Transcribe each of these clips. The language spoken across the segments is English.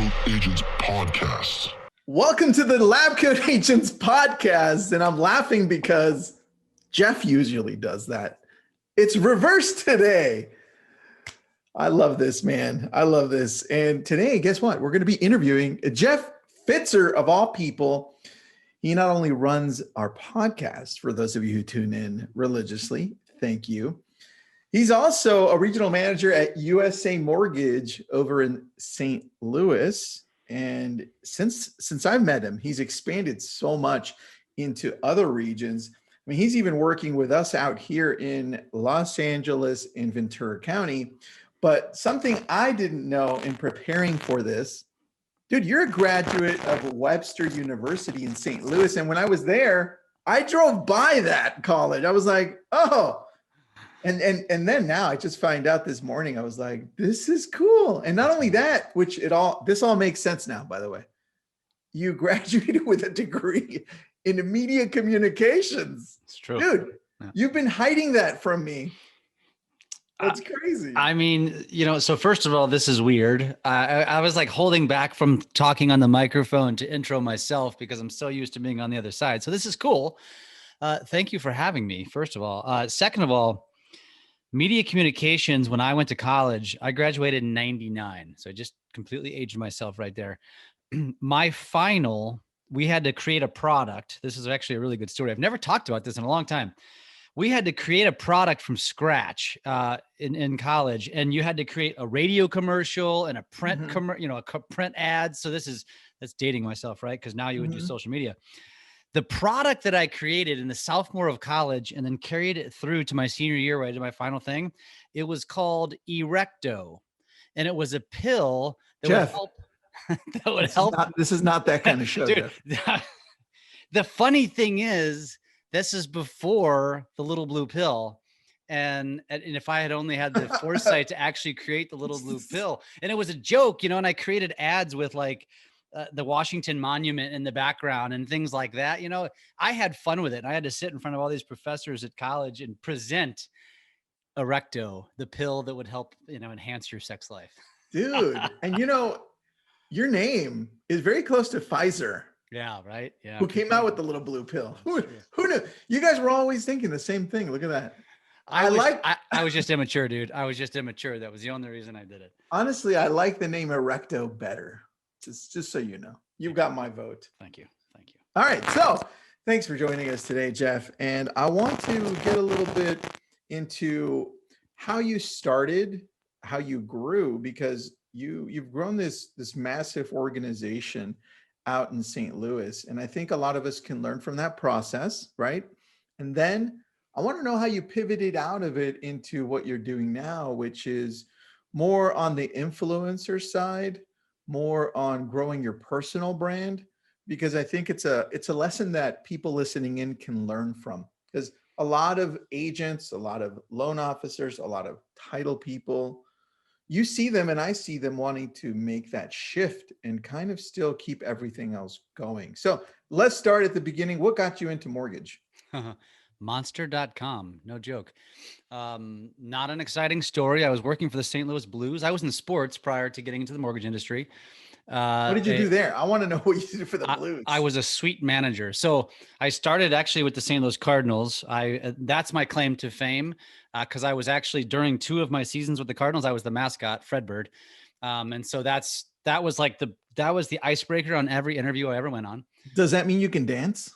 LabCoatAgents podcast. Welcome to the LabCoatAgents podcast. And I'm laughing because Jeff usually does that. It's reversed today. I love this, man. I love this. And today, guess what? We're going to be interviewing Jeff Pfitzer, of all people. He not only runs our podcast, for those of you who tune in religiously, thank you. He's also a regional manager at USA Mortgage over in St. Louis. And since I've met him, he's expanded so much into other regions. I mean, he's even working with us out here in Los Angeles in Ventura County. But something I didn't know in preparing for this, dude, you're a graduate of Webster University in St. Louis. And when I was there, I drove by that college. I was like, oh. And then now I just find out this morning, I was like, this is cool. And not only that, this all makes sense now, by the way. You graduated with a degree in media communications. It's true. Dude, yeah. You've been hiding that from me. That's crazy. I mean, so first of all, this is weird. I was like holding back from talking on the microphone to intro myself because I'm so used to being on the other side. So this is cool. Thank you for having me, first of all. Second of all, media communications, when I went to college, I graduated in 99. So I just completely aged myself right there. My final, we had to create a product. This is actually a really good story. I've never talked about this in a long time. We had to create a product from scratch in college, and you had to create a radio commercial and a print, print ad. So that's dating myself, right? Because now you would do social media. The product that I created in the sophomore of college and then carried it through to my senior year where I did my final thing, it was called Erecto. And it was a pill that Jeff, would help. This is not that kind of show, Dude, Jeff. The funny thing is, this is before the little blue pill. And if I had only had the foresight to actually create the little blue pill, and it was a joke, and I created ads with like, the Washington Monument in the background and things like that. I had fun with it. I had to sit in front of all these professors at college and present Erecto, the pill that would help, enhance your sex life. Dude. And your name is very close to Pfitzer. Yeah. Right. Yeah. Who came out with the little blue pill. Who knew? You guys were always thinking the same thing. Look at that. I was just immature, dude. I was just immature. That was the only reason I did it. Honestly, I like the name Erecto better. Just so you know, you've got my vote. Thank you. All right. So thanks for joining us today, Jeff. And I want to get a little bit into how you started, how you grew, because you've grown this massive organization out in St. Louis. And I think a lot of us can learn from that process, right? And then I want to know how you pivoted out of it into what you're doing now, which is more on the influencer side, more on growing your personal brand, because I think it's a lesson that people listening in can learn from. Because a lot of agents, a lot of loan officers, a lot of title people, you see them and I see them wanting to make that shift and kind of still keep everything else going. So let's start at the beginning. What got you into mortgage? Monster.com. No joke. Not an exciting story. I was working for the St. Louis Blues. I was in sports prior to getting into the mortgage industry. What did you do there? I want to know what you did for the Blues. I was a suite manager. So I started actually with the St. Louis Cardinals. That's my claim to fame because I was actually during 2 of my seasons with the Cardinals, I was the mascot, Fredbird. And so that was the icebreaker on every interview I ever went on. Does that mean you can dance?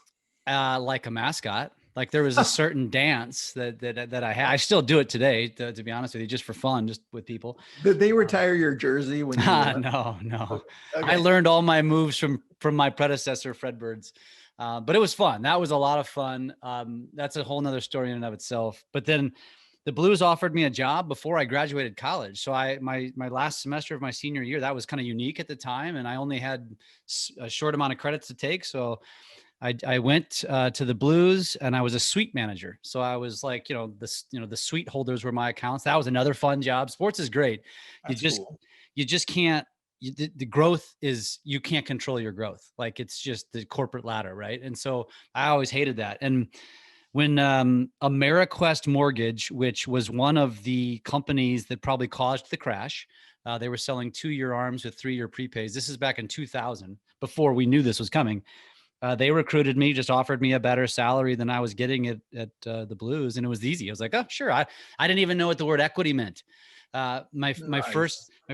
Like a mascot. Like there was a certain dance that I had. I still do it today, to be honest with you, just for fun, just with people. Did they retire your jersey when you No. Okay. I learned all my moves from my predecessor, Fredbirds. But it was fun. That was a lot of fun. That's a whole nother story in and of itself. But then the Blues offered me a job before I graduated college. So my last semester of my senior year, that was kind of unique at the time. And I only had a short amount of credits to take. So I went to the Blues and I was a suite manager. So I was like, the suite holders were my accounts. That was another fun job. Sports is great. You just can't, the growth is, you can't control your growth. Like it's just the corporate ladder. Right. And so I always hated that. And when Ameriquest Mortgage, which was one of the companies that probably caused the crash, They were selling 2-year arms with 3-year prepays. This is back in 2000, before we knew this was coming. They recruited me, just offered me a better salary than I was getting at the Blues, and it was easy. I was like, oh, sure. I didn't even know what the word equity meant. My Nice.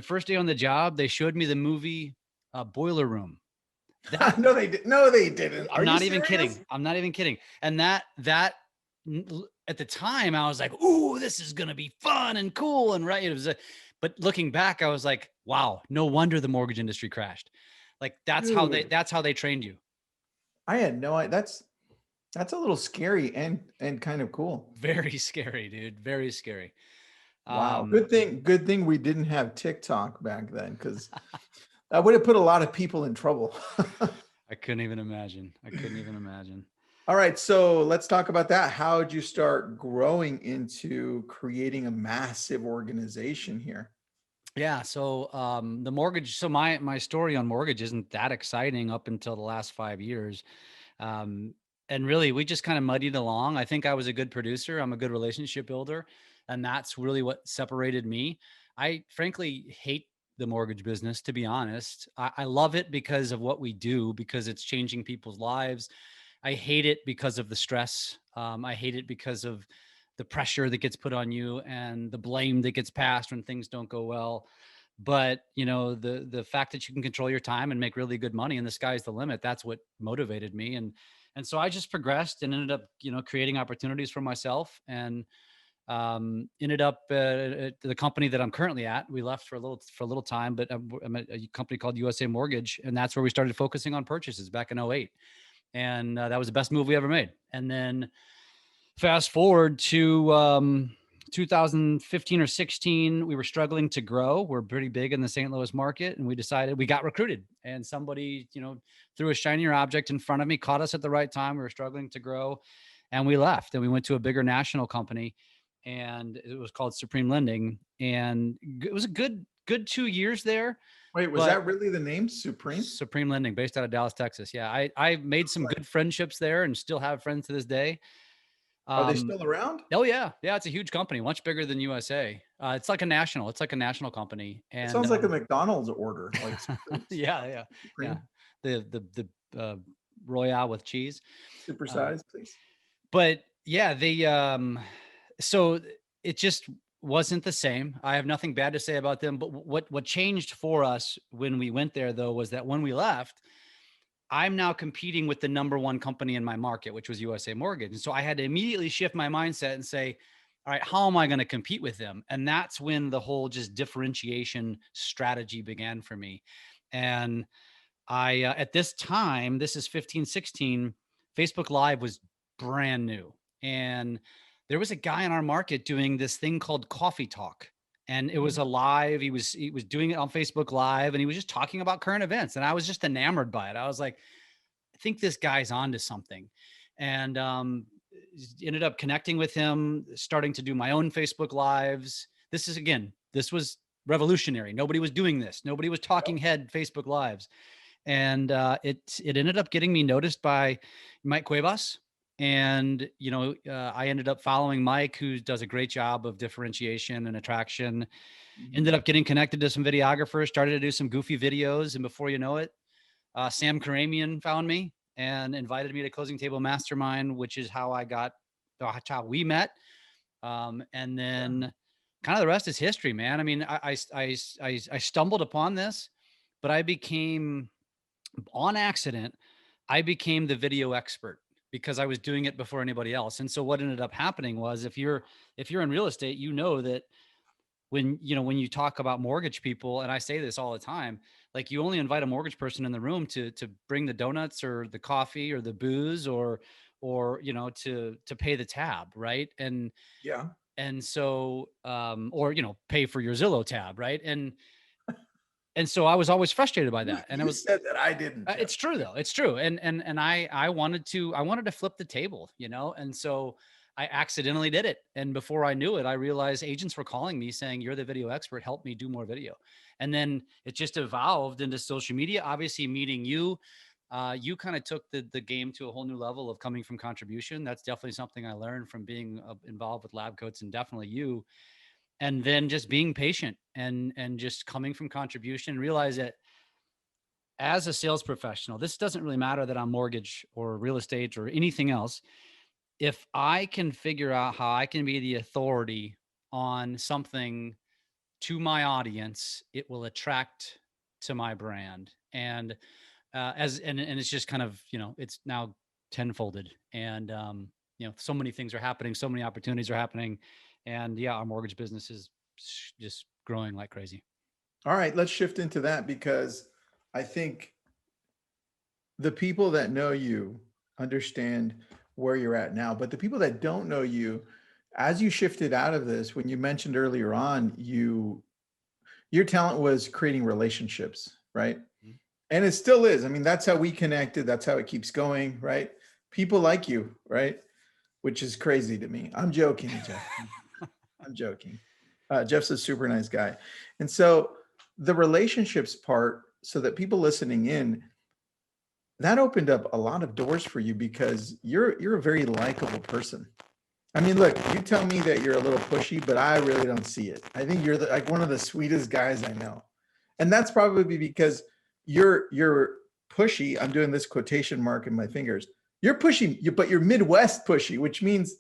first day on the job, they showed me the movie Boiler Room. That No, they did. No, they didn't. Are I'm you not even serious? kidding. I'm not even kidding. And that at the time, I was like, "Ooh, this is gonna be fun and cool and right." It was, but looking back, I was like, "Wow, no wonder the mortgage industry crashed." Like Dude, that's how they trained you. I had no idea. That's a little scary and kind of cool. Very scary, dude. Very scary. Wow. Um, Good thing we didn't have TikTok back then, because that would have put a lot of people in trouble. I couldn't even imagine. I couldn't even imagine. All right, so let's talk about that. How did you start growing into creating a massive organization here? Yeah. So the mortgage. So my story on mortgage isn't that exciting up until the last 5 years. Um, and really, we just kind of muddied along. I think I was a good producer. I'm a good relationship builder, and that's really what separated me. I frankly hate the mortgage business, to be honest. I love it because of what we do, because it's changing people's lives. I hate it because of the stress. I hate it because of the pressure that gets put on you and the blame that gets passed when things don't go well. But the fact that you can control your time and make really good money and the sky's the limit, that's what motivated me. And so I just progressed and ended up creating opportunities for myself, and ended up at the company that I'm currently at. We left for a little time, but I'm at a company called USA Mortgage, and that's where we started focusing on purchases back in '08. And that was the best move we ever made. And then fast forward to 2015 or 16, we were struggling to grow. We're pretty big in the St. Louis market, and we decided, we got recruited, and somebody threw a shinier object in front of me, caught us at the right time. We were struggling to grow, and we left, and we went to a bigger national company, and it was called Supreme Lending, and it was a good 2 years there. Wait, was But that really the name, Supreme? Supreme Lending, based out of Dallas, Texas. Yeah, I made some Like, good friendships there and still have friends to this day. are they um still around? Oh yeah, yeah. It's a huge company, much bigger than USA. It's like a national. It's like a national company, It and sounds like a McDonald's order, like yeah, yeah, yeah. Supreme, The Royale with cheese. super Uh, size, please. but yeah, so it just wasn't the same. I have nothing bad to say about them. But what changed for us when we went there, though, was that when we left, I'm now competing with the number one company in my market, which was USA Mortgage. And so I had to immediately shift my mindset and say, all right, how am I going to compete with them? And that's when the whole just differentiation strategy began for me. And at this time, this is 15, 16, Facebook Live was brand new. And there was a guy in our market doing this thing called Coffee Talk. And it was a live, he was doing it on Facebook Live, and he was just talking about current events. And I was just enamored by it. I was like, I think this guy's onto something. And ended up connecting with him, starting to do my own Facebook Lives. This was revolutionary. Nobody was doing this. Nobody was talking head Facebook Lives. And it ended up getting me noticed by Mike Cuevas. And I ended up following Mike, who does a great job of differentiation and attraction. Ended Mhm. up getting connected to some videographers, started to do some goofy videos, and before you know it, Sam Karamian found me and invited me to Closing Table Mastermind, which is how that's how we met. And Yeah. then kind of the rest is history, man. I mean, I stumbled upon this, but on accident, I became the video expert because I was doing it before anybody else. And so what ended up happening was, if you're in real estate, that when you talk about mortgage people, and I say this all the time, like, you only invite a mortgage person in the room to bring the donuts or the coffee or the booze, or to pay the tab, right? Yeah. And so or pay for your Zillow tab, right? And so I was always frustrated by that, and I You was said that, I didn't, Jeff. it's true, though. It's true. And I wanted to flip the table, and so I accidentally did it. And before I knew it, I realized agents were calling me saying, "You're the video expert. Help me do more video." And then it just evolved into social media. Obviously, meeting you, you kind of took the game to a whole new level of coming from contribution. That's definitely something I learned from being involved with Lab Coats, and definitely you. and then just being patient and just coming from contribution, realize that as a sales professional, this doesn't really matter that I'm mortgage or real estate or anything else. If I can figure out how I can be the authority on something to my audience, it will attract to my brand. And and it's just kind of, it's now tenfolded. And so many things are happening, so many opportunities are happening. And yeah, our mortgage business is just growing like crazy. All right, let's shift into that because I think the people that know you understand where you're at now, but the people that don't know you, as you shifted out of this, when you mentioned earlier on, your talent was creating relationships, right? Mhm. And it still is. I mean, that's how we connected. That's how it keeps going, right? People like you, right? Which is crazy to me. I'm joking, Jeff. I'm joking. Jeff's a super nice guy. And so the relationships part, so that people listening in, that opened up a lot of doors for you because you're a very likable person. I mean, look, you tell me that you're a little pushy, but I really don't see it. I think you're like one of the sweetest guys I know. And that's probably because you're pushy. I'm doing this quotation mark in my fingers. You're pushy, but you're Midwest pushy, which means,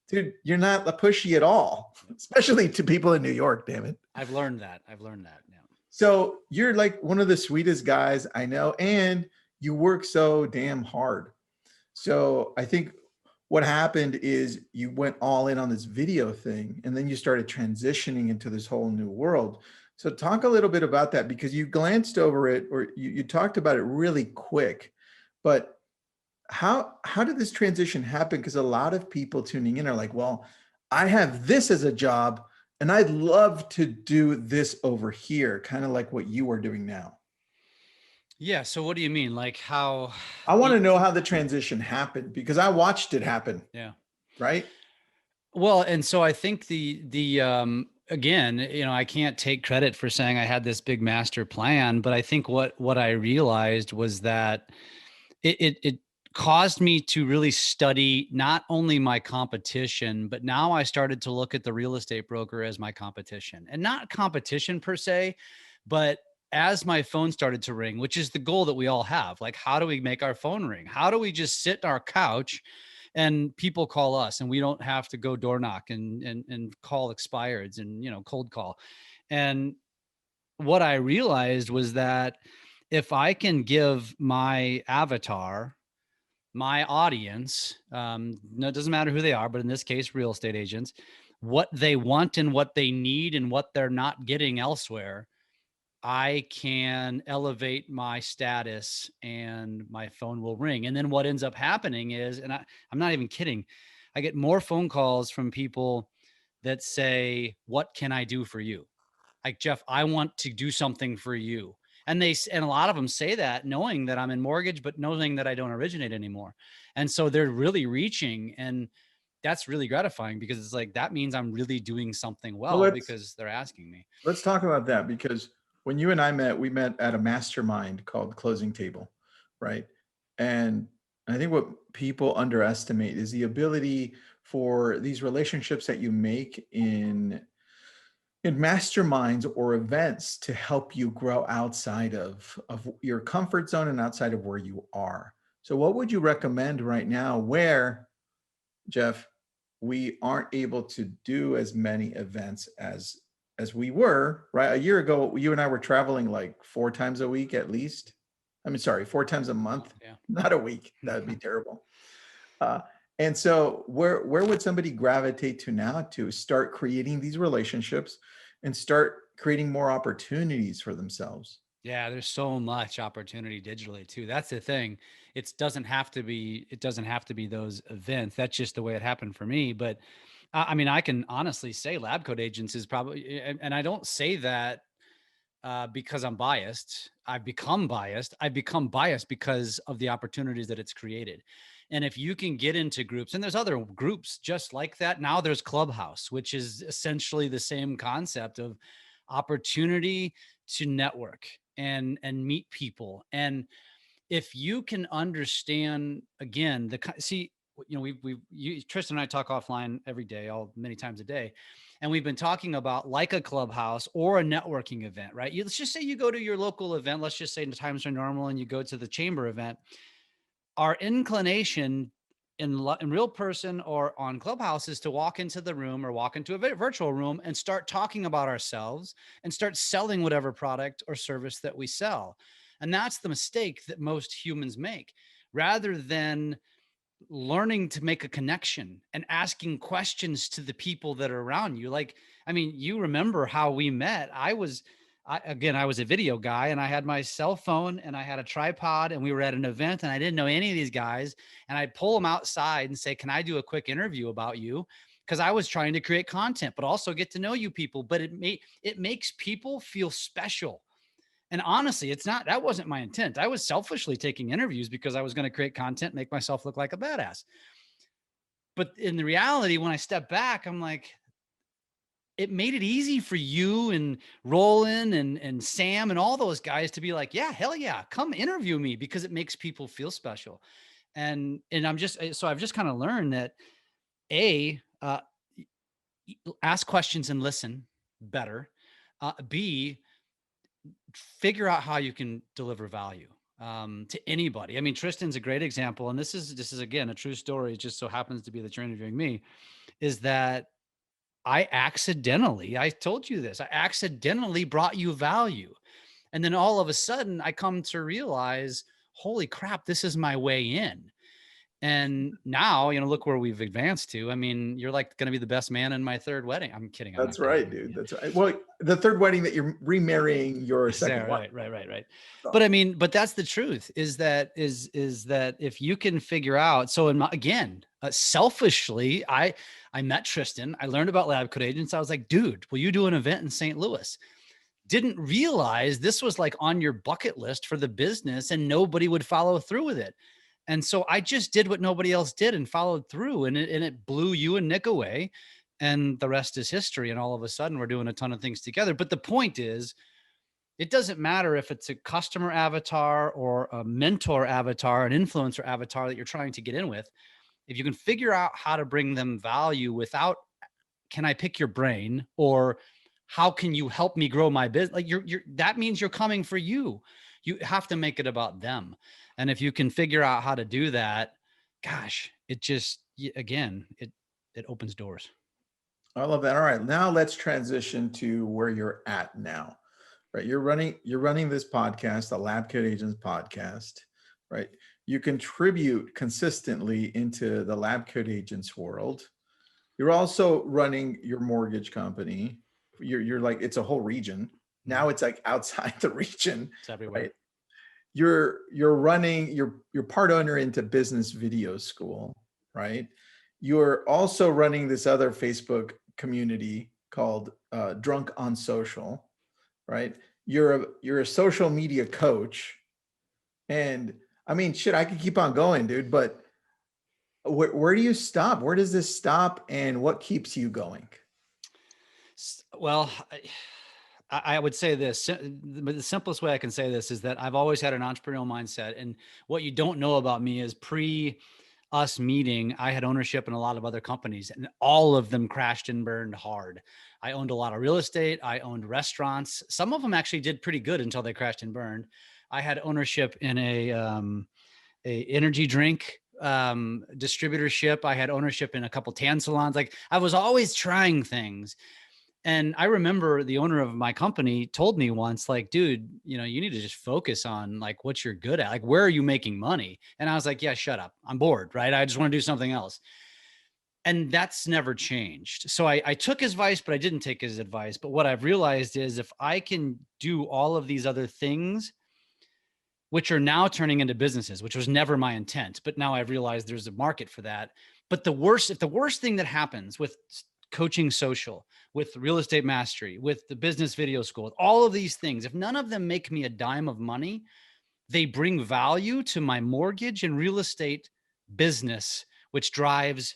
dude, you're not a pushy at all, especially to people in New York, damn it. I've learned that. Yeah. So you're like one of the sweetest guys I know, and you work so damn hard. So I think what happened is you went all in on this video thing, and then you started transitioning into this whole new world. So talk a little bit about that because you glanced over it, or you talked about it really quick. But how did this transition happen? Because a lot of people tuning in are like, well, I have this as a job, and I'd love to do this over here, kind of like what you are doing now. Yeah. So what do you mean? Like how? I want to know how the transition happened because I watched it happen, Yeah. right? Well, and so I think again, I can't take credit for saying I had this big master plan, but I think what I realized was that it caused me to really study not only my competition, but now I started to look at the real estate broker as my competition, and not competition per se, but as my phone started to ring, which is the goal that we all have, like, how do we make our phone ring? How do we just sit on our couch and people call us and we don't have to go door knock and call expireds and, cold call? And what I realized was that if I can give my avatar, my audience, no, it doesn't matter who they are, but in this case, real estate agents, what they want and what they need and what they're not getting elsewhere, I can elevate my status and my phone will ring. And then what ends up happening is, and I'm not even kidding, I get more phone calls from people that say, "What can I do for you?" Like, Jeff, I want to do something for you. And a lot of them say that knowing that I'm in mortgage, but knowing that I don't originate anymore. And so they're really reaching, and that's really gratifying because it's like, that means I'm really doing something Well, well because they're asking me. let's talk about that because when you and I met, we met at a mastermind called Closing Table, right? And I think what people underestimate is the ability for these relationships that you make in masterminds or events to help you grow outside of your comfort zone and outside of where you are. So what would you recommend right now where, Jeff, we aren't able to do as many events as we were, right? A year ago, you and I were traveling like 4 times a week at least. I mean, sorry, 4 times a month, Yeah. not a week. That would be terrible. Uh, and so where would somebody gravitate to now to start creating these relationships and start creating more opportunities for themselves? Yeah, there's so much opportunity digitally too. That's the thing. It doesn't have to be those events. That's just the way it happened for me. But I mean, I can honestly say LabCoatAgents is probably, and I don't say that because I'm biased. I've become biased. I've become biased because of the opportunities that it's created. And if you can get into groups, and there's other groups just like that. Now there's Clubhouse, which is essentially the same concept of opportunity to network and meet people. And if you can understand, again, see, Tristan and I talk offline every day, many times a day. And we've been talking about like a clubhouse or a networking event, right? Let's just say you go to your local event. Let's just say the times are normal and you go to the chamber event. Our inclination in real person or on Clubhouse is to walk into the room or walk into a virtual room and start talking about ourselves and start selling whatever product or service that we sell. And that's the mistake that most humans make, rather than learning to make a connection and asking questions to the people that are around you. Like, I mean, you remember how we met. I was a video guy and I had my cell phone and I had a tripod and we were at an event and I didn't know any of these guys. And I'd pull them outside and say, can I do a quick interview about you? Because I was trying to create content, but also get to know you people. But it makes people feel special. And honestly, that wasn't my intent. I was selfishly taking interviews because I was going to create content, make myself look like a badass. But in the reality, when I step back, I'm like, it made it easy for you and Roland and Sam and all those guys to be like, yeah, hell yeah, come interview me, because it makes people feel special. And I've just kind of learned that ask questions and listen better. B, figure out how you can deliver value to anybody. I mean, Tristan's a great example. And this is again, a true story. It just so happens to be that you're interviewing me, is that I told you this, I accidentally brought you value. And then all of a sudden I come to realize, holy crap, this is my way in. And now, look where we've advanced to. I mean, you're like going to be the best man in my third wedding. I'm kidding. That's right, dude. That's right. Well, the third wedding that you're remarrying your second wife. Right. So. But I mean, that's the truth, is that if you can figure out, so selfishly, I met Tristan, I learned about LabCoatAgents. I was like, dude, will you do an event in St. Louis? Didn't realize this was like on your bucket list for the business and nobody would follow through with it. And so I just did what nobody else did and followed through, and it blew you and Nick away, and the rest is history. And all of a sudden we're doing a ton of things together. But the point is, it doesn't matter if it's a customer avatar or a mentor avatar, an influencer avatar that you're trying to get in with. If you can figure out how to bring them value without, can I pick your brain, or how can you help me grow my business? Like that means you're coming for you. You have to make it about them. And if you can figure out how to do that, gosh, it just, again, it opens doors. I love that. All right, now let's transition to where you're at now, right? You're running this podcast, the LabCoatAgents podcast, right? You contribute consistently into the LabCoatAgents world. You're also running your mortgage company. You're like, it's a whole region. Now it's like outside the region. It's everywhere. Right? You're part owner into Business Video School, right? You're also running this other Facebook community called Drunk on Social, right? You're a social media coach, and I mean, shit, I could keep on going, dude. But where do you stop? Where does this stop, and what keeps you going? Well, I would say this, the simplest way I can say this is that I've always had an entrepreneurial mindset. And what you don't know about me is, pre us meeting, I had ownership in a lot of other companies, and all of them crashed and burned hard. I owned a lot of real estate. I owned restaurants. Some of them actually did pretty good until they crashed and burned. I had ownership in a energy drink distributorship. I had ownership in a couple tan salons. Like, I was always trying things. And I remember the owner of my company told me once, like, dude, you need to just focus on like what you're good at. Like, where are you making money? And I was like, yeah, shut up. I'm bored, right? I just want to do something else. And that's never changed. So I took his advice, but I didn't take his advice. But what I've realized is, if I can do all of these other things, which are now turning into businesses, which was never my intent, but now I've realized there's a market for that. But if the worst thing that happens with Coaching Social, with Real Estate Mastery, with the Business Video School, all of these things, if none of them make me a dime of money, they bring value to my mortgage and real estate business, which drives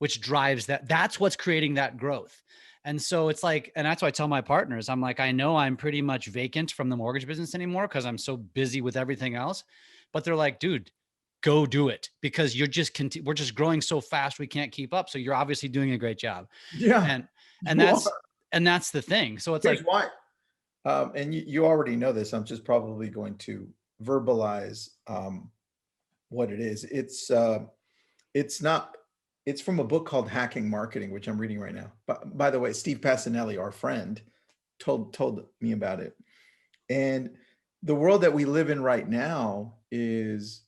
that. That's what's creating that growth. And so it's like, and that's why I tell my partners, I'm like, I know I'm pretty much vacant from the mortgage business anymore because I'm so busy with everything else. But they're like, dude, go do it, because we're just growing so fast we can't keep up. So you're obviously doing a great job. Yeah, And you are. that's the thing. So it's Here's like, why. And you already know this. I'm just probably going to verbalize what it is. It's not. It's from a book called Hacking Marketing, which I'm reading right now. But by the way, Steve Passanelli, our friend, told me about it. And the world that we live in right now is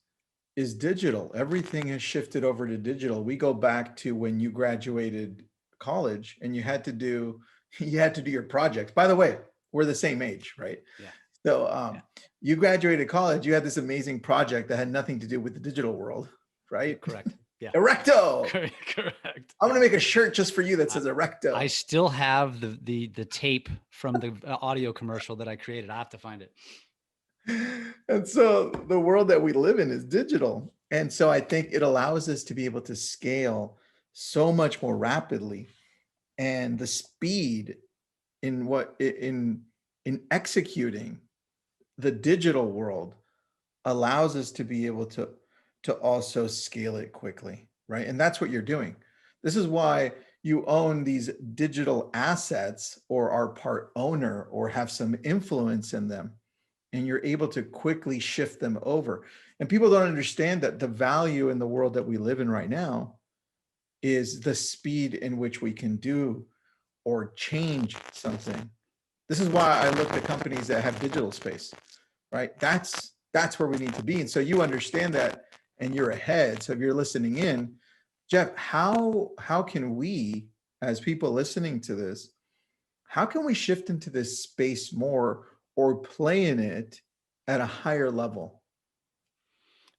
digital. Everything has shifted over to digital. We go back to when you graduated college and you had to do your projects. By the way, we're the same age, right? yeah, So yeah, you graduated college, you had this amazing project that had nothing to do with the digital world, right? correct. Yeah. Erecto. Correct. I'm gonna make a shirt just for you that says I Erecto. still have the tape from the audio commercial that I created. I have to find it. And so the world that we live in is digital. And so I think it allows us to be able to scale so much more rapidly. And the speed in executing the digital world allows us to be able to also scale it quickly, right? And that's what you're doing. This is why you own these digital assets or are part owner or have some influence in them, and you're able to quickly shift them over. And people don't understand that the value in the world that we live in right now is the speed in which we can do or change something. This is why I look at companies that have digital space, right? That's where we need to be. And so you understand that and you're ahead. So if you're listening in, Jeff, how can we, as people listening to this, how can we shift into this space more or play in it at a higher level?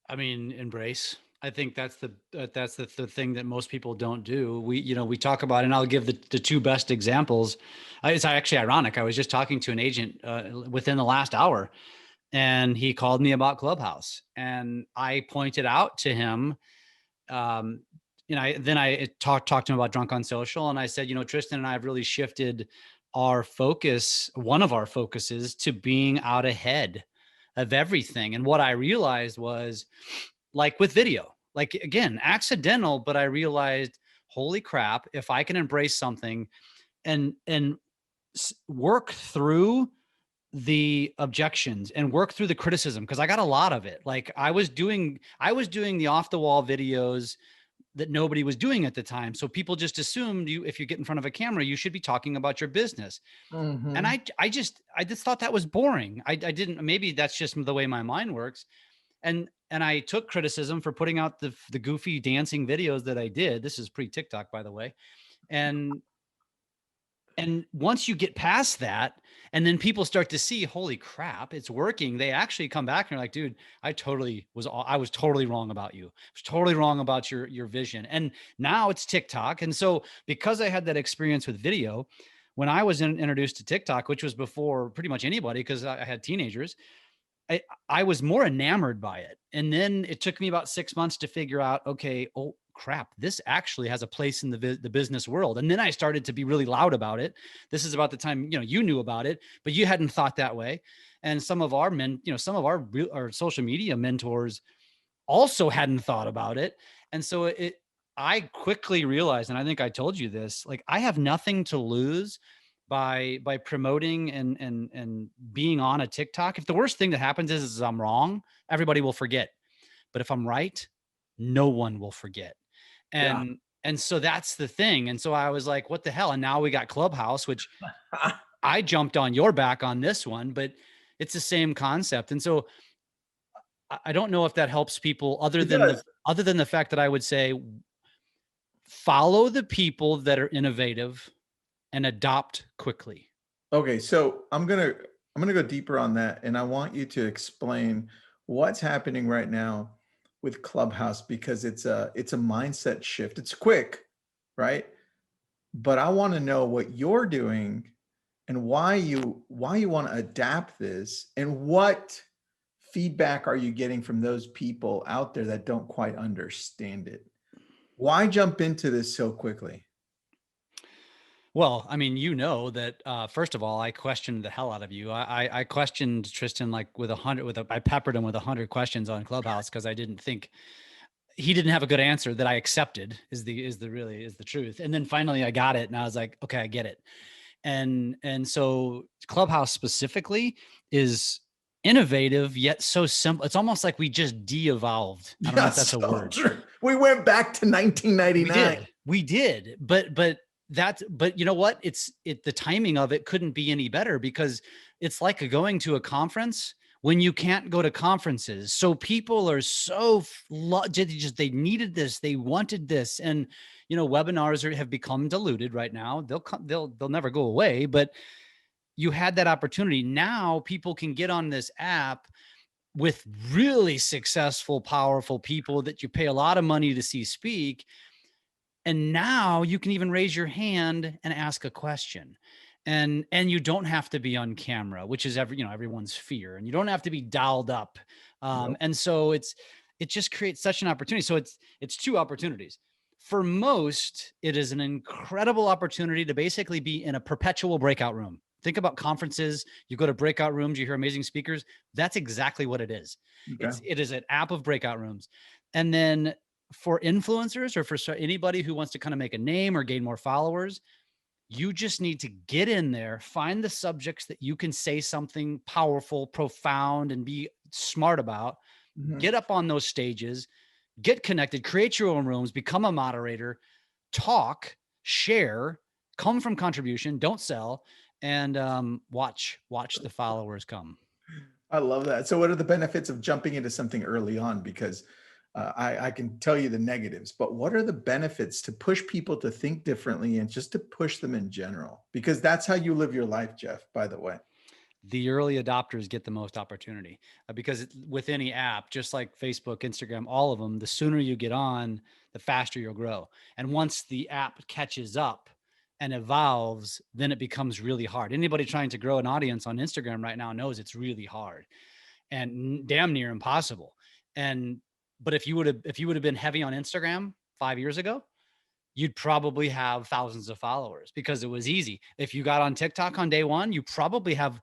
I mean, embrace. I think that's the thing that most people don't do. We talk about, and I'll give the two best examples. It's actually ironic. I was just talking to an agent within the last hour, and he called me about Clubhouse, and I pointed out to him. Um, then I talked to him about Drunk on Social, and I said, Tristan and I have really shifted our focus, one of our focuses, to being out ahead of everything. And what I realized was, like with video, like, again, accidental, but I realized, holy crap, if I can embrace something and work through the objections and work through the criticism, because I got a lot of it. Like, I was doing the off the wall videos that nobody was doing at the time. So people just assumed, if you get in front of a camera, you should be talking about your business. And Mm-hmm. I just thought that was boring. I didn't, maybe that's just the way my mind works. And I took criticism for putting out the goofy dancing videos that I did. This is pre TikTok, by the way. And once you get past that, and then people start to see, holy crap, it's working, they actually come back and are like, dude, I was totally wrong about you. I was totally wrong about your vision. And now it's TikTok. And so, because I had that experience with video, when I was introduced to TikTok, which was before pretty much anybody, because I had teenagers, I was more enamored by it. And then it took me about 6 months to figure out, okay, oh crap, this actually has a place in the business world. And then I started to be really loud about it. This is about the time, you knew about it, but you hadn't thought that way. And some of our some of our social media mentors also hadn't thought about it. And so I quickly realized, and I think I told you this, like, I have nothing to lose by promoting and being on a TikTok. If the worst thing that happens is I'm wrong, everybody will forget. But if I'm right, no one will forget. Yeah. And so that's the thing. And so I was like, what the hell? And now we got Clubhouse, which I jumped on your back on this one, but it's the same concept. And so I don't know if that helps people, other It than does. the fact that I would say, follow the people that are innovative and adopt quickly. Okay, so I'm gonna go deeper on that, and I want you to explain what's happening right now with Clubhouse, because it's a mindset shift. It's quick, right? But I want to know what you're doing and why you want to adapt this, and what feedback are you getting from those people out there that don't quite understand it? Why jump into this so quickly? Well, I mean, you know that first of all, I questioned the hell out of you. I questioned Tristan like with 100, I peppered him with 100 questions on Clubhouse because I didn't think he didn't have a good answer that I accepted is the truth. And then finally I got it and I was like, okay, I get it. And so Clubhouse specifically is innovative yet so simple. It's almost like we just de-evolved. I don't know if that's a word. True. We went back to 1999. We did, but you know what? The timing of it couldn't be any better because it's like going to a conference when you can't go to conferences. So people are so they needed this, they wanted this, and webinars have become diluted right now. They'll never go away, but you had that opportunity. Now people can get on this app with really successful, powerful people that you pay a lot of money to see speak. And now you can even raise your hand and ask a question. And you don't have to be on camera, which is everyone's fear, and you don't have to be dialed up. Nope. And so it just creates such an opportunity. So it's two opportunities. For most, it is an incredible opportunity to basically be in a perpetual breakout room. Think about conferences. You go to breakout rooms, you hear amazing speakers. That's exactly what it is. Okay. It is an app of breakout rooms. And then for influencers or for anybody who wants to kind of make a name or gain more followers, you just need to get in there, find the subjects that you can say something powerful, profound, and be smart about. Mhm. Get up on those stages, get connected, create your own rooms, become a moderator, talk, share, come from contribution, don't sell, and watch the followers come. I love that. So what are the benefits of jumping into something early on? Because I can tell you the negatives, but what are the benefits to push people to think differently and just to push them in general? Because that's how you live your life, Jeff, by the way. The early adopters get the most opportunity because with any app, just like Facebook, Instagram, all of them, the sooner you get on, the faster you'll grow. And once the app catches up and evolves, then it becomes really hard. Anybody trying to grow an audience on Instagram right now knows it's really hard and damn near impossible. But if you would have been heavy on Instagram 5 years ago, you'd probably have thousands of followers because it was easy. If you got on TikTok on day one, you probably have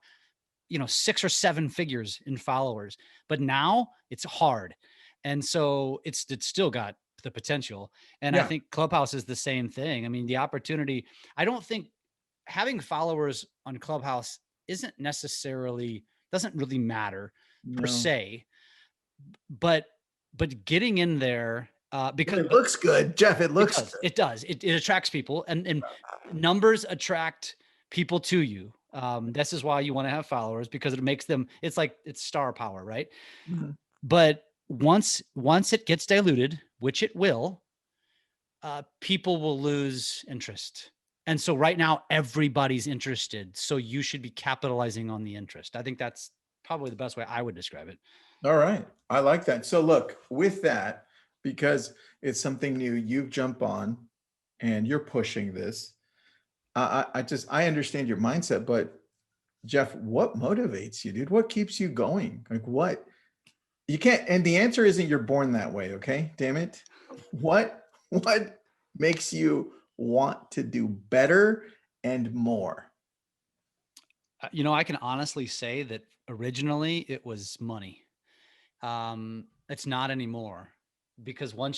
6 or 7 figures in followers, but now it's hard. And so it's still got the potential. And I think Clubhouse is the same thing. I mean, the opportunity, I don't think having followers on Clubhouse doesn't really matter per se, but getting in there, because it looks good, Jeff. It looks good. It does. It attracts people, and numbers attract people to you. This is why you want to have followers, because it makes them, it's star power, right? Mm-hmm. But once it gets diluted, which it will, people will lose interest. And so right now everybody's interested. So you should be capitalizing on the interest. I think that's probably the best way I would describe it. All right. I like that. So look, with that, because it's something new, you jump on and you're pushing this. I understand your mindset, but Jeff, what motivates you, dude? What keeps you going? Like what? You can't, and the answer isn't you're born that way, okay? Damn it. What makes you want to do better and more? I can honestly say that originally it was money. It's not anymore, because well,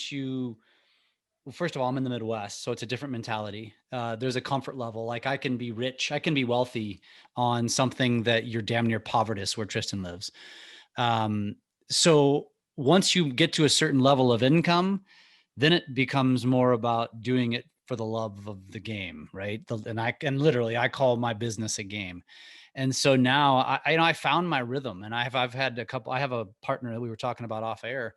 first of all, I'm in the Midwest, so it's a different mentality. There's a comfort level. Like I can be rich, I can be wealthy on something that you're damn near povertous, where Tristan lives. So once you get to a certain level of income, then it becomes more about doing it for the love of the game, right? And literally, I call my business a game. And so now I found my rhythm, and I've had I have a partner that we were talking about off air.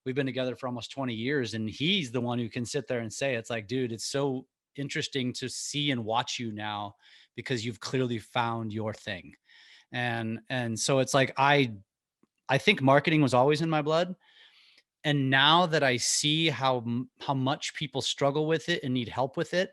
We've been together for almost 20 years, and he's the one who can sit there and say, it's like, dude, it's so interesting to see and watch you now, because you've clearly found your thing. And so it's like, I think marketing was always in my blood. And now that I see how much people struggle with it and need help with it,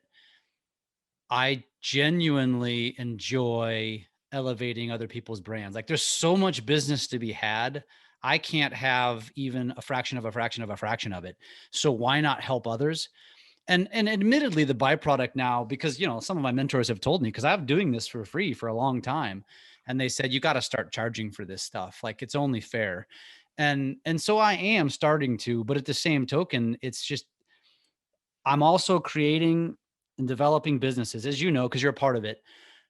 I genuinely enjoy elevating other people's brands. Like there's so much business to be had. I can't have even a fraction of a fraction of a fraction of it. So why not help others? And admittedly, the byproduct now, because, some of my mentors have told me, because I'm doing this for free for a long time, and they said, you got to start charging for this stuff. Like, it's only fair. And so I am starting to, but at the same token, it's just, I'm also creating and developing businesses, as you know, because you're a part of it,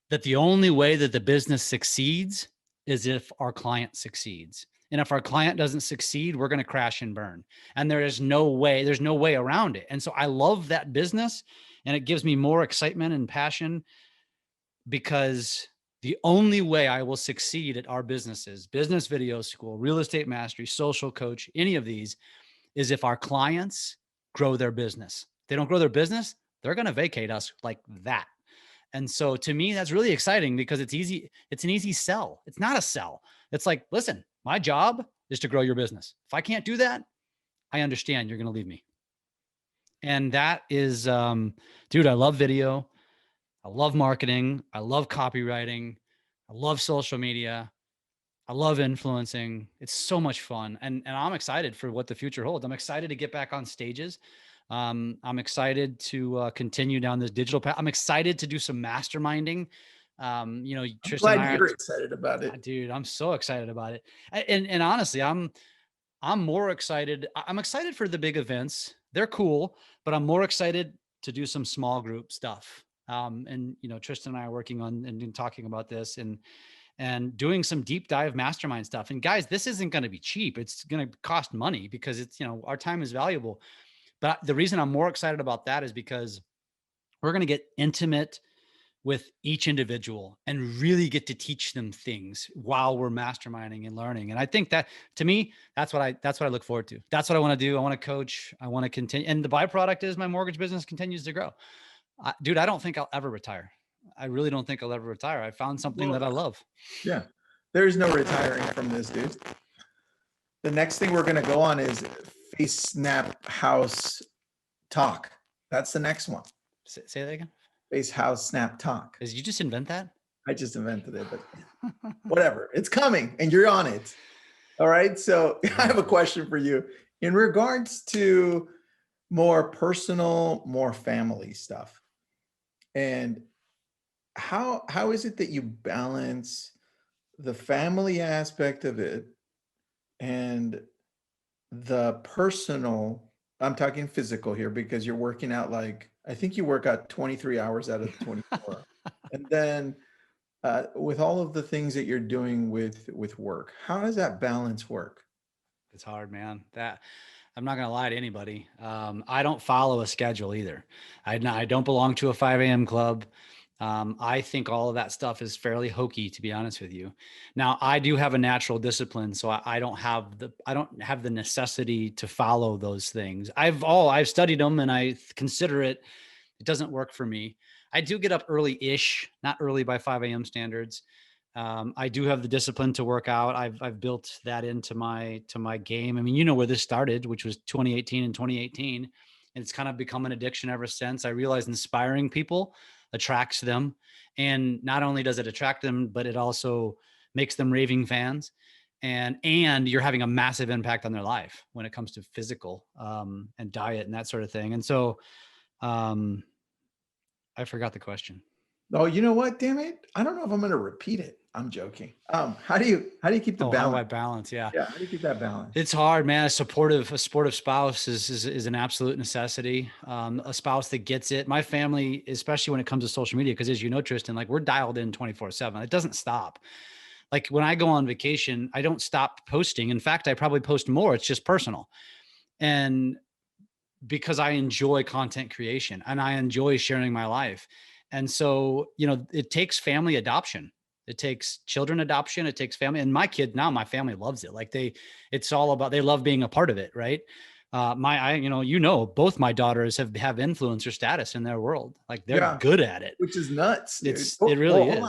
that the only way that the business succeeds is if our client succeeds. And if our client doesn't succeed, we're going to crash and burn. And there's no way around it. And so I love that business, and it gives me more excitement and passion, because the only way I will succeed at our businesses, business video school, real estate mastery, social coach, any of these, is if our clients grow their business. If they don't grow their business, they're going to vacate us like that. And so to me, that's really exciting, because it's easy. It's an easy sell. It's not a sell. It's like, listen, my job is to grow your business. If I can't do that, I understand you're going to leave me. And that is, dude, I love video. I love marketing. I love copywriting. I love social media. I love influencing. It's so much fun. And I'm excited for what the future holds. I'm excited to get back on stages. I'm excited to continue down this digital path. I'm excited to do some masterminding. Tristan Glad and I you're excited about it. dude, I'm so excited about it. And honestly, I'm more excited. I'm excited for the big events. They're cool, but I'm more excited to do some small group stuff. And Tristan and I are working on and talking about this, and doing some deep dive mastermind stuff. And guys, this isn't going to be cheap. It's going to cost money, because it's, our time is valuable. But the reason I'm more excited about that is because we're going to get intimate with each individual and really get to teach them things while we're masterminding and learning. And I think that, to me, that's what I look forward to. That's what I want to do. I want to coach. I want to continue. And the byproduct is my mortgage business continues to grow. Dude, I don't think I'll ever retire. I really don't think I'll ever retire. I found something that I love. Yeah. There's no retiring from this, dude. The next thing we're going to go on is Face Snap House Talk. That's the next one. Say that again. Face House Snap Talk. Did you just invent that? I just invented it, but whatever. It's coming and you're on it. All right. So I have a question for you in regards to more personal, more family stuff. And how is it that you balance the family aspect of it and the personal? I'm talking physical here, because you're working out, like, I think you work out 23 hours out of the 24. And then with all of the things that you're doing with work, how does that balance work? It's hard, man. That I'm not going to lie to anybody. I don't follow a schedule either. I don't belong to a 5 a.m. club. I think all of that stuff is fairly hokey, to be honest with you. Now, I do have a natural discipline, so I don't have the necessity to follow those things. I've studied them, and I consider it doesn't work for me. I do get up early-ish, not early by 5 a.m. standards. I do have the discipline to work out. I've built that into my game. I mean, you know where this started, which was 2018 and 2018. And it's kind of become an addiction ever since. I realized inspiring people attracts them. And not only does it attract them, but it also makes them raving fans. And you're having a massive impact on their life when it comes to physical and diet and that sort of thing. And so I forgot the question. Oh, you know what? Damn it. I don't know if I'm going to repeat it. I'm joking. How do you keep the balance? How do I balance? Yeah. Yeah. How do you keep that balance? It's hard, man. A supportive spouse is an absolute necessity. A spouse that gets it. My family, especially when it comes to social media, because as you know, Tristan, like, we're dialed in 24/7. It doesn't stop. Like, when I go on vacation, I don't stop posting. In fact, I probably post more. It's just personal. And because I enjoy content creation and I enjoy sharing my life. And so, it takes family adoption. It takes children adoption. It takes family. And my kid now, my family loves it. Like, it's all about, they love being a part of it. Right. Both my daughters have influencer status in their world. Like, they're good at it. Which is nuts. Dude. It really is.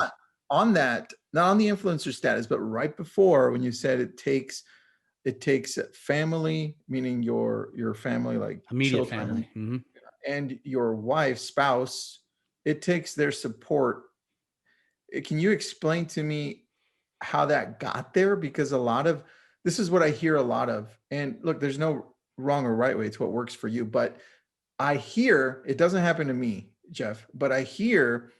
On that, not on the influencer status, but right before, when you said it takes family, meaning your family, like immediate children, family, mm-hmm. and your wife, spouse, it takes their support. Can you explain to me how that got there? Because this is what I hear a lot of. And look, there's no wrong or right way. It's what works for you. But I hear, it doesn't happen to me, Jeff, but I hear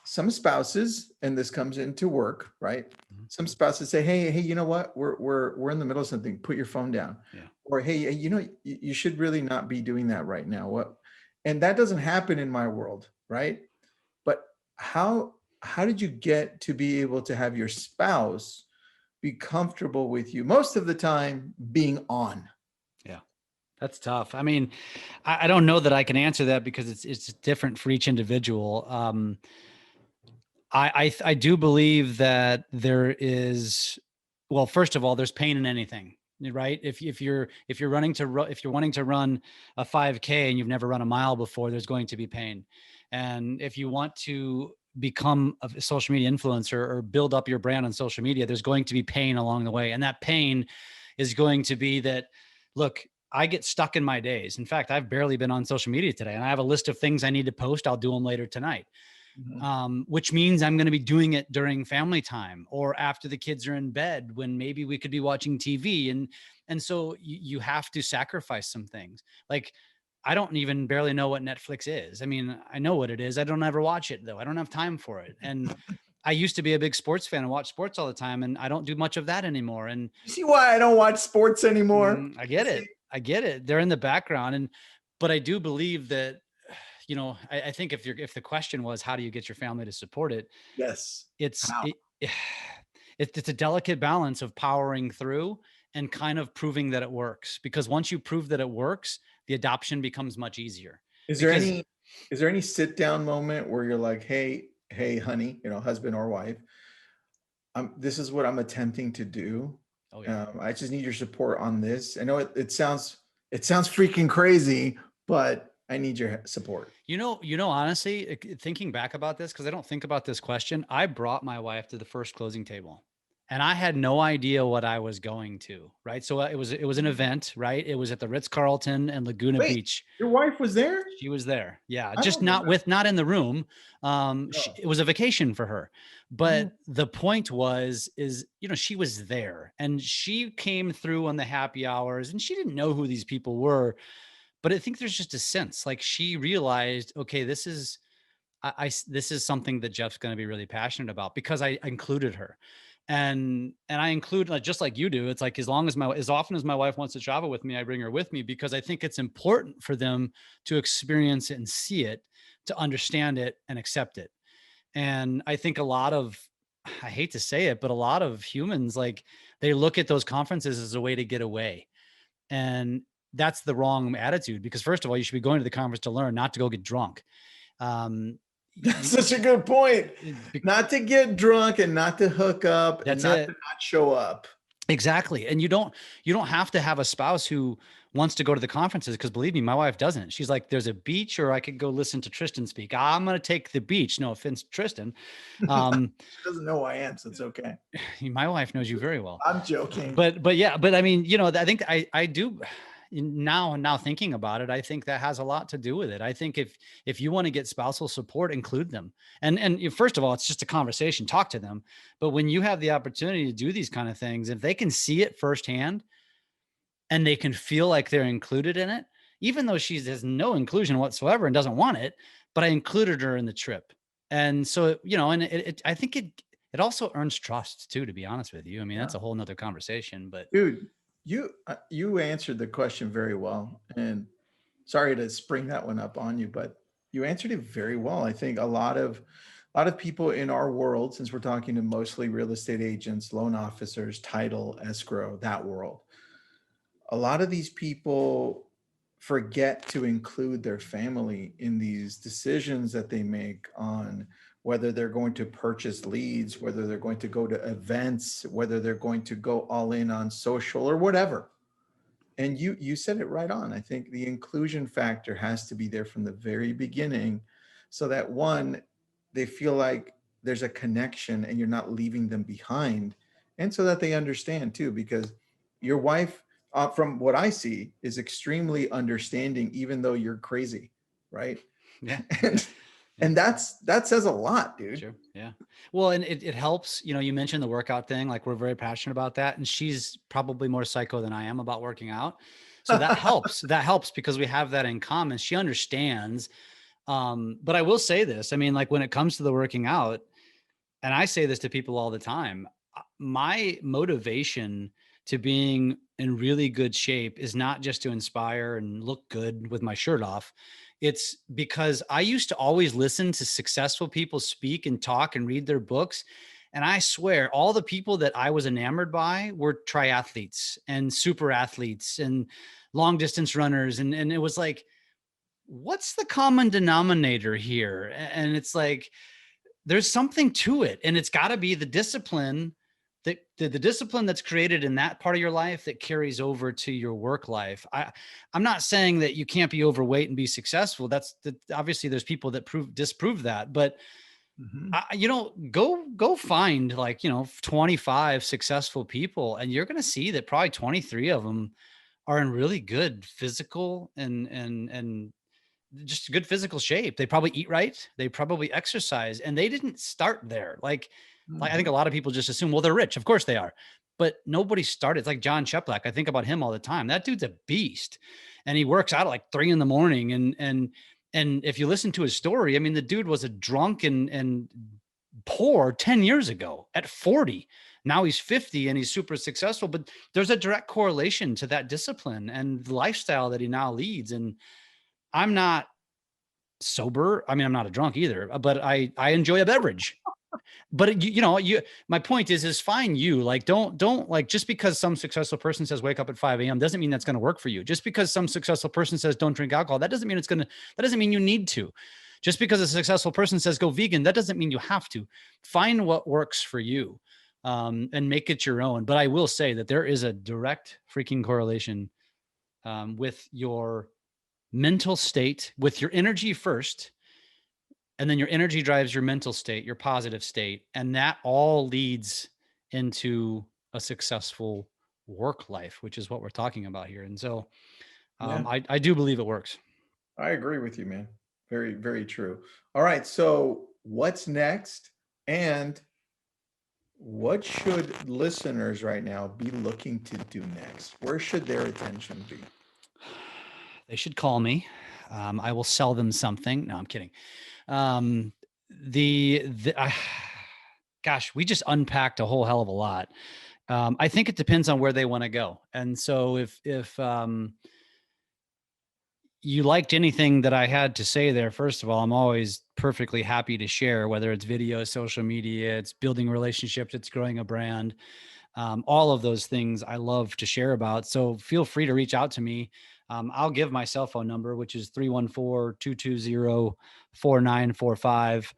some spouses, and this comes into work, right? Mhm. Some spouses say, hey, you know what? We're in the middle of something. Put your phone down. Yeah. Or, hey, you know, you should really not be doing that right now. What? And that doesn't happen in my world, right? But how did you get to be able to have your spouse be comfortable with you most of the time being on? Yeah. That's tough. I mean, I don't know that I can answer that because it's different for each individual. I do believe that there is, well, first of all, there's pain in anything, right? If you're if you're wanting to run a 5K and you've never run a mile before, there's going to be pain. And if you want to become a social media influencer or build up your brand on social media, there's going to be pain along the way. And that pain is going to be that, look, I get stuck in my days. In fact, I've barely been on social media today, and I have a list of things I need to post. I'll do them later tonight, Mhm. which means I'm going to be doing it during family time or after the kids are in bed when maybe we could be watching TV. And so you have to sacrifice some things. Like, I don't even barely know what Netflix is. I mean, I know what it is. I don't ever watch it though. I don't have time for it. And I used to be a big sports fan and watch sports all the time, and I don't do much of that anymore. And You see why I don't watch sports anymore? I You get see? it. I get it. They're in the background. But I do believe that, I think if the question was, how do you get your family to support it? Yes. It's, How? it's a delicate balance of powering through and kind of proving that it works, because once you prove that it works, the adoption becomes much easier Is there because, any is there any sit down moment where you're like, hey, honey, you know, husband or wife, this is what I'm attempting to do. oh yeah. I just need your support on this. I know it sounds freaking crazy, but I need your support. Honestly, thinking back about this, because I don't think about this question, I brought my wife to the first closing table, and I had no idea what I was going to. Right, so it was an event. Right, it was at the Ritz Carlton and Laguna Wait, Beach. your wife was there? She was there, yeah, I just don't know not in the room. that. It was a vacation for her, Oh, but the point is she was there, and she came through on the happy hours, and she didn't know who these people were. But I think there's just a sense, like, she realized, okay, this is something that Jeff's going to be really passionate about, because I included her. And I include, like, just like you do. It's like, as often as my wife wants to travel with me, I bring her with me, because I think it's important for them to experience it and see it, to understand it and accept it. And I think I hate to say it, but a lot of humans, like, they look at those conferences as a way to get away. And that's the wrong attitude, because first of all, you should be going to the conference to learn, not to go get drunk. Um, that's y- such a good point. it- Not to get drunk and not to hook up and that's not to it. not show up. Exactly. And you don't have to have a spouse who wants to go to the conferences, because believe me, my wife doesn't. She's like, there's a beach, or I could go listen to Tristan speak. I'm going to take the beach. No offense, Tristan. Um, She doesn't know who I am, so it's okay. my wife knows you very well. I'm joking. But yeah, but I mean, I think I do now thinking about it, I think that has a lot to do with it. I think if you want to get spousal support, include them. First of all, it's just a conversation, talk to them. But when you have the opportunity to do these kind of things, if they can see it firsthand and they can feel like they're included in it, even though she has no inclusion whatsoever and doesn't want it, but I included her in the trip. And so, I think it also earns trust too, to be honest with you. I mean, Yeah. that's a whole nother conversation, but Dude, you answered the question very well. And sorry to spring that one up on you, but you answered it very well. I think a lot of people in our world, since we're talking to mostly real estate agents, loan officers, title, escrow, that world, a lot of these people forget to include their family in these decisions that they make on whether they're going to purchase leads, whether they're going to go to events, whether they're going to go all in on social or whatever. And you said it right on. I think the inclusion factor has to be there from the very beginning, so that one, they feel like there's a connection and you're not leaving them behind, and so that they understand too, because your wife, from what I see, is extremely understanding, even though you're crazy, right? yeah, and yeah. and that says a lot, dude. Sure. Yeah. Well, and it helps, you mentioned the workout thing, like, we're very passionate about that. And she's probably more psycho than I am about working out. So that helps. That helps because we have that in common. She understands. But I will say this. I mean, like when it comes to the working out, and I say this to people all the time, my motivation to being in really good shape is not just to inspire and look good with my shirt off. It's because I used to always listen to successful people speak and talk and read their books. And I swear, all the people that I was enamored by were triathletes and super athletes and long distance runners. And it was like, what's the common denominator here? And it's like, there's something to it, and it's got to be the discipline that the discipline that's created in that part of your life that carries over to your work life. I'm not saying that you can't be overweight and be successful. That's obviously there's people that disprove that, but go find like 25 successful people, and you're going to see that probably 23 of them are in really good physical and just good physical shape. They probably eat right. They probably exercise, and they didn't start there. Like I think a lot of people just assume, well, they're rich. Of course they are, but nobody started. It's like John Sheplack. I think about him all the time. That dude's a beast, and he works out at like 3 a.m. And if you listen to his story, I mean, the dude was a drunk and poor 10 years ago at 40. Now he's 50 and he's super successful, but there's a direct correlation to that discipline and the lifestyle that he now leads. And I'm not sober. I mean, I'm not a drunk either, but I enjoy a beverage. But my point is fine. Like, don't like, just because some successful person says wake up at 5 a.m. doesn't mean that's going to work for you. Just because some successful person says don't drink alcohol, that doesn't mean you need to. Just because a successful person says go vegan, that doesn't mean you have to. Find what works for you, and make it your own. But I will say that there is a direct freaking correlation with your mental state, with your energy first, and then your energy drives your mental state, your positive state, and that all leads into a successful work life, which is what we're talking about here. And so I do believe it works. I agree with you, man. Very, very true. All right. So what's next? And what should listeners right now be looking to do next? Where should their attention be? They should call me. I will sell them something. No, I'm kidding. Gosh, we just unpacked a whole hell of a lot. I think it depends on where they want to go. And so if you liked anything that I had to say there, first of all, I'm always perfectly happy to share, whether it's video, social media, it's building relationships, it's growing a brand. All of those things I love to share about. So feel free to reach out to me. I'll give my cell phone number, which is 314-220-4945.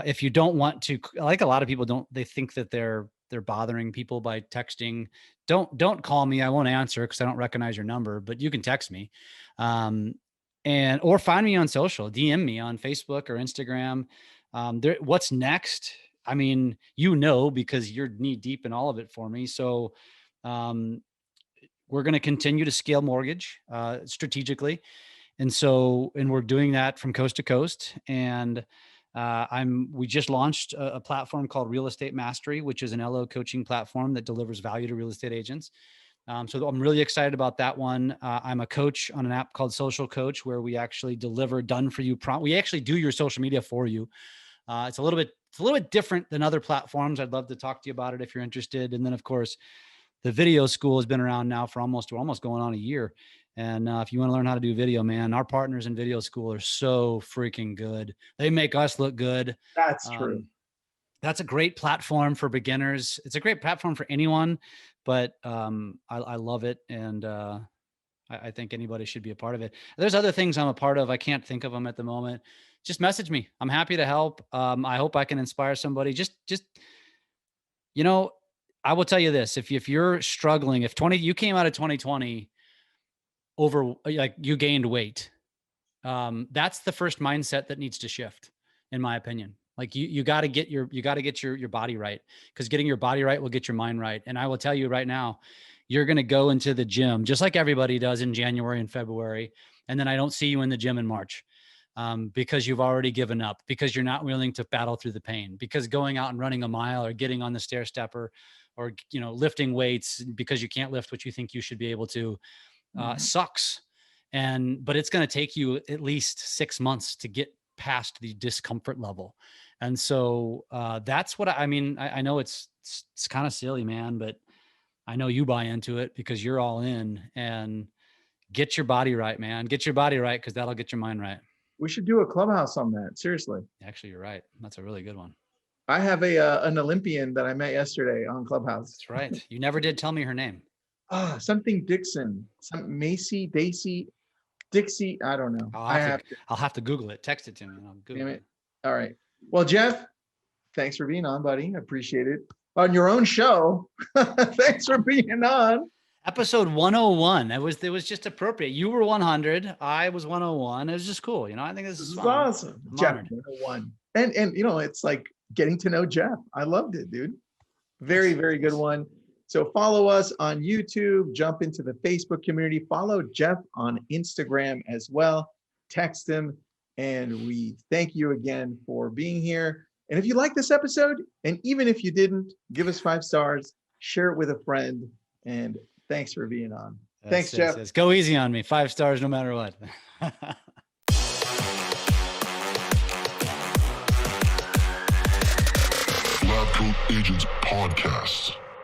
If you don't want to, like a lot of people they think that they're bothering people by texting. Don't call me. I won't answer because I don't recognize your number, but you can text me. Or find me on social, DM me on Facebook or Instagram. What's next? I mean, because you're knee deep in all of it for me. So, we're going to continue to scale mortgage, strategically. And we're doing that from coast to coast. And, we just launched a platform called Real Estate Mastery, which is an LO coaching platform that delivers value to real estate agents. So I'm really excited about that one. I'm a coach on an app called Social Coach, where we actually deliver done for you. We actually do your social media for you. It's a little bit different than other platforms. I'd love to talk to you about it if you're interested. And then of course, the video school has been around now for almost going on a year. And if you want to learn how to do video, man, our partners in video school are so freaking good. They make us look good. That's true. That's a great platform for beginners. It's a great platform for anyone, but I love it. And I think anybody should be a part of it. There's other things I'm a part of. I can't think of them at the moment. Just message me. I'm happy to help. I hope I can inspire somebody. I will tell you this. If you're struggling, you came out of 2020 over, like, you gained weight, that's the first mindset that needs to shift, in my opinion. Like you got to get your body right, because getting your body right will get your mind right. And I will tell you right now, you're going to go into the gym just like everybody does in January and February. And then I don't see you in the gym in March, because you've already given up, because you're not willing to battle through the pain, because going out and running a mile or getting on the stair stepper or, lifting weights because you can't lift what you think you should be able to, sucks. But it's going to take you at least 6 months to get past the discomfort level. And so that's what I mean. I know it's kind of silly, man, but I know you buy into it because you're all in. And get your body right, man. Get your body right, because that'll get your mind right. We should do a clubhouse on that. Seriously. Actually, you're right. That's a really good one. I have an Olympian that I met yesterday on Clubhouse. That's right. You never did tell me her name. Something Dixon, some Macy, Daisy, Dixie. I don't know. I'll have to Google it. Text it to me and I'll Google it. All right. Well, Jeff, thanks for being on, buddy. I appreciate it. On your own show. Thanks for being on. Episode 101. It was just appropriate. You were 100. I was 101. It was just cool. I think this is fun. Awesome. Jeff, 101. And it's like getting to know Jeff. I loved it, dude. Very, very good one. So follow us on YouTube, jump into the Facebook community, follow Jeff on Instagram as well. Text him. And we thank you again for being here. And if you like this episode, and even if you didn't, give us 5 stars, share it with a friend, and thanks for being on. Thanks, Jeff. Go easy on me. 5 stars no matter what. LabCoatAgents Podcast.